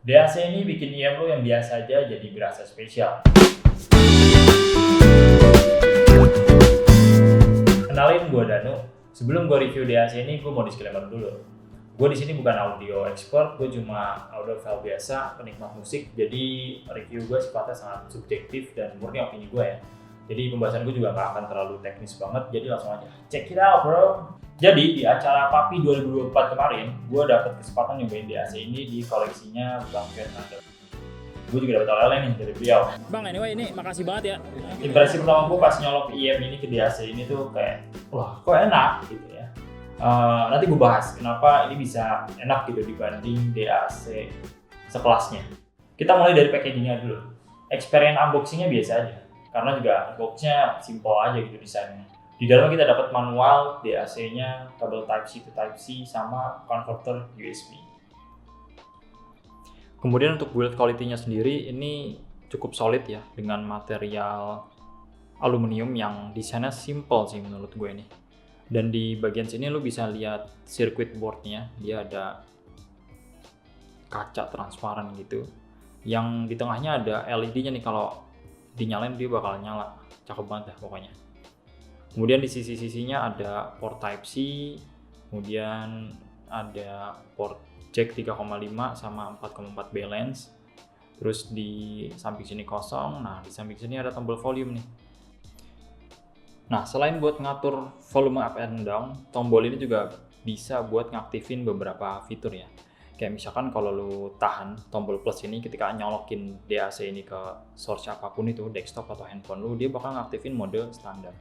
DAC ini bikin IM lo yang biasa aja jadi berasa spesial. Kenalin, gue Danu. Sebelum gue review DAC ini, gue mau disclaimer dulu. Gue di sini bukan audio expert, gue cuma audiophile biasa, penikmat musik. Jadi review gue sifatnya sangat subjektif dan murni opini gue ya. Jadi pembahasan gue juga gak akan terlalu teknis banget, jadi langsung aja check it out bro. Jadi di acara PAPI 2024 kemarin, gue dapet kesempatan nyobain DAC ini di koleksinya Bang Fernando. Gue juga dapet oleh-oleh nih dari beliau. Bang, anyway ini makasih banget ya. Impresi pertama gue pas nyolok IM ini ke DAC ini tuh kayak, wah kok enak gitu ya. Nanti gue bahas kenapa ini bisa enak gitu dibanding DAC sekelasnya. Kita mulai dari packagingnya dulu. Experience unboxingnya biasa aja, karena juga boxnya simple aja gitu desainnya. Di dalamnya kita dapat manual DAC-nya, kabel Type-C to Type-C, sama converter USB. Kemudian untuk build quality-nya sendiri ini cukup solid ya, dengan material aluminium yang desainnya simple sih menurut gue ini. Dan di bagian sini lu bisa lihat circuit board-nya, dia ada kaca transparan gitu. Yang di tengahnya ada LED-nya nih, kalau dinyalain dia bakal nyala. Cakep banget dah pokoknya. Kemudian di sisi-sisinya ada port Type-C, kemudian ada port jack 3,5 sama 4,4 balance. Terus di samping sini kosong, nah di samping sini ada tombol volume nih. Nah, selain buat ngatur volume up and down, tombol ini juga bisa buat ngaktifin beberapa fitur ya. Kayak misalkan kalau lu tahan tombol plus ini ketika nyolokin DAC ini ke source apapun itu, desktop atau handphone lu, dia bakal ngaktifin mode standar.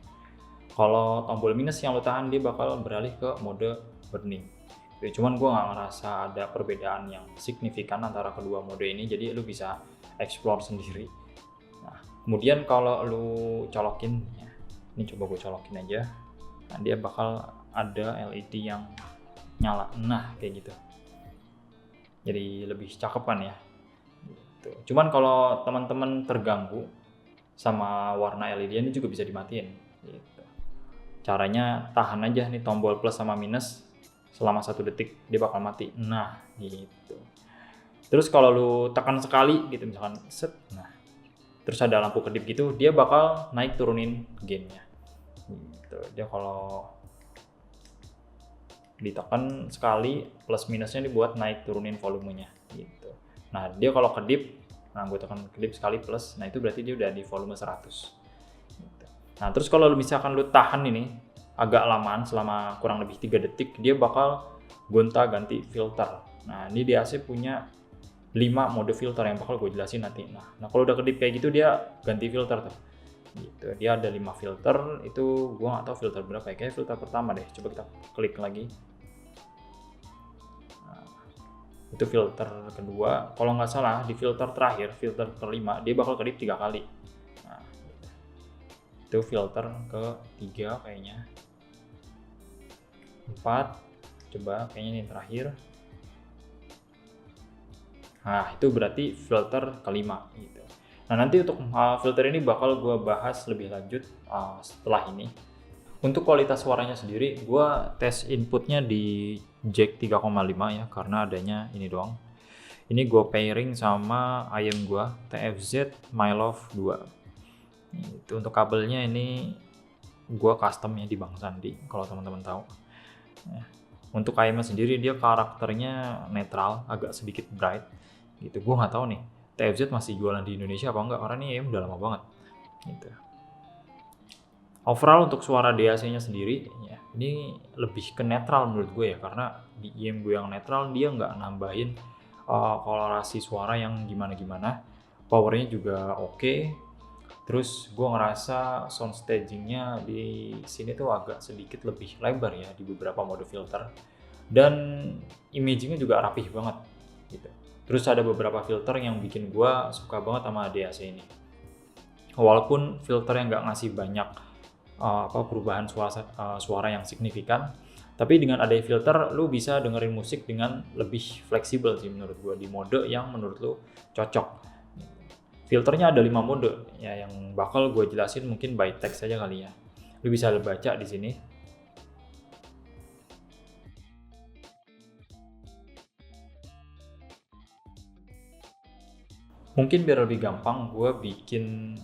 Kalau tombol minus yang lu tahan, dia bakal beralih ke mode burning. Cuman gue nggak ngerasa ada perbedaan yang signifikan antara kedua mode ini, jadi lu bisa explore sendiri. Nah, kemudian kalau lu colokin, ya, ini coba gue colokin aja, nah dia bakal ada LED yang nyala, nah kayak gitu. Jadi lebih cakepan ya. Gitu. Cuman kalau teman-teman terganggu sama warna LED ini juga bisa dimatiin. Gitu. Caranya tahan aja nih tombol plus sama minus selama 1 detik, dia bakal mati. Nah, gitu. Terus kalau lu tekan sekali gitu misalkan set, nah terus ada lampu kedip gitu, dia bakal naik turunin gainnya. Gitu. Dia kalau ditekan sekali plus minusnya dibuat naik turunin volumenya gitu. Nah, dia kalau kedip, nah gue tekan kedip sekali plus, nah itu berarti dia udah di volume 100. Nah, terus kalau misalkan lu tahan ini agak lamaan selama kurang lebih 3 detik, dia bakal gonta-ganti filter. Nah, ini DAC punya 5 mode filter yang bakal gue jelasin nanti. Nah kalau udah kedip kayak gitu dia ganti filter tuh. Gitu. Dia ada 5 filter, itu gue nggak tahu filter berapa ya, kayaknya filter pertama deh. Coba kita klik lagi. Nah, itu filter kedua. Kalau nggak salah di filter terakhir, filter kelima, dia bakal kedip 3 kali. Itu filter ketiga kayaknya, 4, coba kayaknya ini terakhir. Nah itu berarti filter kelima gitu. Nah nanti untuk filter ini bakal gue bahas lebih lanjut setelah ini. Untuk kualitas suaranya sendiri, gue tes inputnya di jack 3,5 ya, karena adanya ini doang. Ini gue pairing sama IM gue TFZ MyLove 2. Itu untuk kabelnya ini gue customnya di Bang Sandi, kalau teman-teman tahu. Ya. Untuk IM sendiri dia karakternya netral, agak sedikit bright gitu. Gue nggak tahu nih TFZ masih jualan di Indonesia apa enggak, karena ini IM udah lama banget gitu. Overall untuk suara DAC-nya sendiri ya, ini lebih ke netral menurut gue ya, karena di IM gue yang netral dia nggak nambahin kolorasi suara yang gimana-gimana. Powernya juga oke. Terus gue ngerasa sound stagingnya di sini tuh agak sedikit lebih lebar ya di beberapa mode filter, dan imagingnya juga rapih banget gitu. Terus ada beberapa filter yang bikin gue suka banget sama DAC ini. Walaupun filter yang nggak ngasih banyak perubahan suara yang signifikan, tapi dengan adanya filter lu bisa dengerin musik dengan lebih fleksibel sih menurut gue, di mode yang menurut lu cocok. Filternya ada 5 mode ya, yang bakal gue jelasin mungkin by text aja kali ya. Lu bisa baca di sini. Mungkin biar lebih gampang gue bikin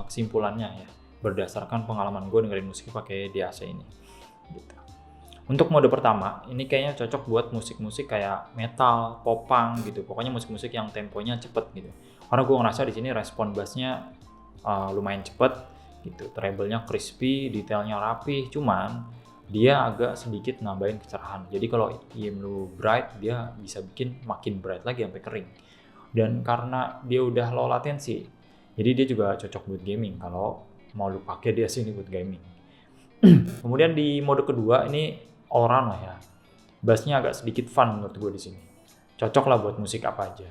kesimpulannya ya, berdasarkan pengalaman gue dengerin musik pakai DAC ini gitu. Untuk mode pertama, ini kayaknya cocok buat musik-musik kayak metal, pop-punk gitu. Pokoknya musik-musik yang temponya cepet gitu. Karena gue ngerasa di sini respon bassnya lumayan cepet gitu. Treble-nya crispy, detailnya rapih, cuman dia agak sedikit nambahin kecerahan. Jadi kalau IEM lu bright, dia bisa bikin makin bright lagi sampai kering. Dan karena dia udah low latency, jadi dia juga cocok buat gaming kalau mau lu pakai dia sini buat gaming. Kemudian di mode kedua ini all around lah ya. Bassnya agak sedikit fun menurut gue di sini. Cocok lah buat musik apa aja.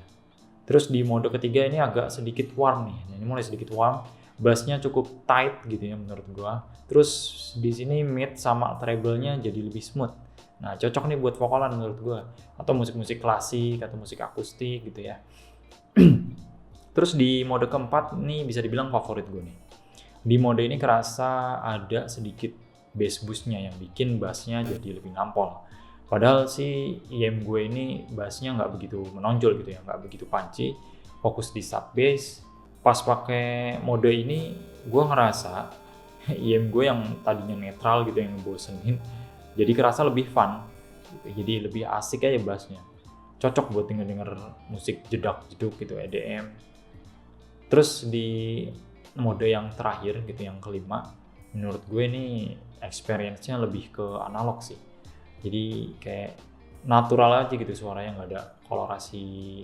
Terus di mode ketiga ini agak sedikit warm nih. Ini mulai sedikit warm. Bassnya cukup tight gitu ya menurut gue. Terus di sini mid sama treble-nya jadi lebih smooth. Nah cocok nih buat vokalan menurut gue. Atau musik-musik klasik atau musik akustik gitu ya. Terus di mode keempat ini bisa dibilang favorit gue nih. Di mode ini kerasa ada sedikit bass boost-nya yang bikin bassnya jadi lebih nampol. Padahal sih IEM gue ini bassnya nggak begitu menonjol gitu ya, nggak begitu punchy. Fokus di sub bass. Pas pakai mode ini gue ngerasa IEM gue yang tadinya netral gitu yang ngebosenin, jadi kerasa lebih fun. Gitu. Jadi lebih asik aja bassnya. Cocok buat denger musik jedak-jeduk gitu, EDM. Terus di mode yang terakhir gitu, yang kelima, menurut gue ini experience-nya lebih ke analog sih. Jadi kayak natural aja gitu suaranya, nggak ada kolorasi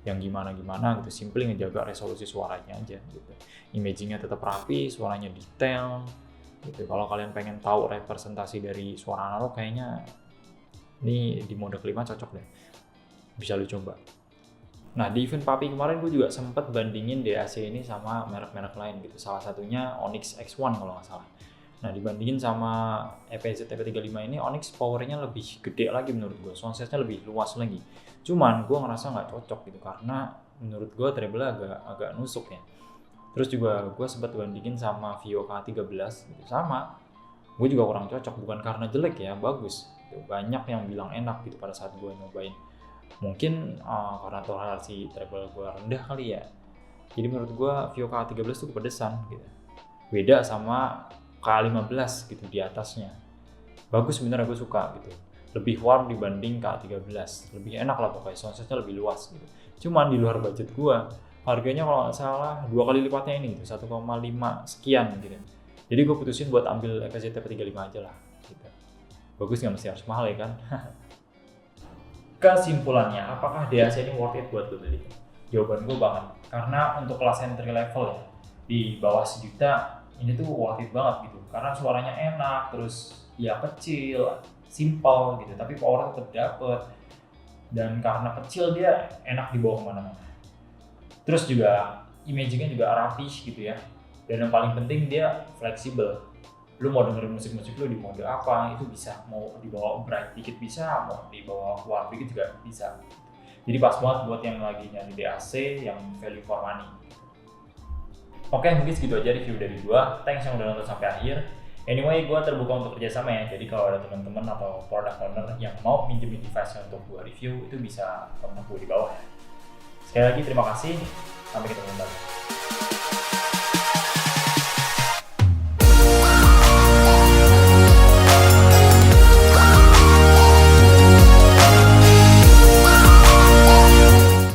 yang gimana-gimana gitu, simply ngejaga resolusi suaranya aja gitu. Imaging-nya tetap rapi, suaranya detail gitu. Kalau kalian pengen tahu representasi dari suara analog, kayaknya ini di mode kelima cocok deh. Bisa lu coba. Nah di event Papi kemarin gue juga sempet bandingin DAC ini sama merek-merek lain gitu. Salah satunya Onyx X1 kalau nggak salah. Nah dibandingin sama EPZ TP35 ini, Onyx powernya lebih gede lagi menurut gue. Soundset-nya lebih luas lagi. Cuman gue ngerasa nggak cocok gitu karena menurut gue treble agak nusuk ya. Terus juga gue sempat bandingin sama Vio K13 gitu. Sama, gue juga kurang cocok. Bukan karena jelek ya, bagus. Banyak yang bilang enak gitu pada saat gue nyobain. Mungkin karena toleransi treble gue rendah kali ya. Jadi menurut gue Vio K13 tuh kepedesan gitu. Beda sama K15 gitu di atasnya. Bagus sebenarnya, gue suka gitu. Lebih warm dibanding K13. Lebih enak lah pokoknya, soundsetnya lebih luas gitu. Cuman di luar budget gue. Harganya kalau nggak salah 2 kali lipatnya ini gitu, 1,5 sekian gitu. Jadi gue putusin buat ambil EPZ TP35 aja lah gitu. Bagus, nggak mesti harus mahal ya kan. Kesimpulannya, apakah DAC ini worth it buat lo beli? Jawaban gue banget. Karena untuk kelas entry level ya, di bawah sejuta, ini tuh worth it banget gitu. Karena suaranya enak, terus ya kecil, simple gitu, tapi power tetap dapet. Dan karena kecil dia enak dibawa kemana-mana. Terus juga imagingnya juga rapih gitu ya. Dan yang paling penting dia fleksibel. Lu mau dengerin musik-musik lu di mode apa itu bisa, mau dibawa bright dikit bisa, mau dibawa warm dikit juga bisa. Jadi pas banget buat yang lagi nyari DAC yang value for money. Oke, mungkin segitu aja review dari gua. Thanks yang udah nonton sampai akhir. Anyway, gua terbuka untuk kerjasama ya. Jadi kalau ada teman-teman atau product owner yang mau minjemin device untuk gua review, itu bisa kontak gua di bawah ya. Sekali lagi terima kasih. Sampai ketemu lagi.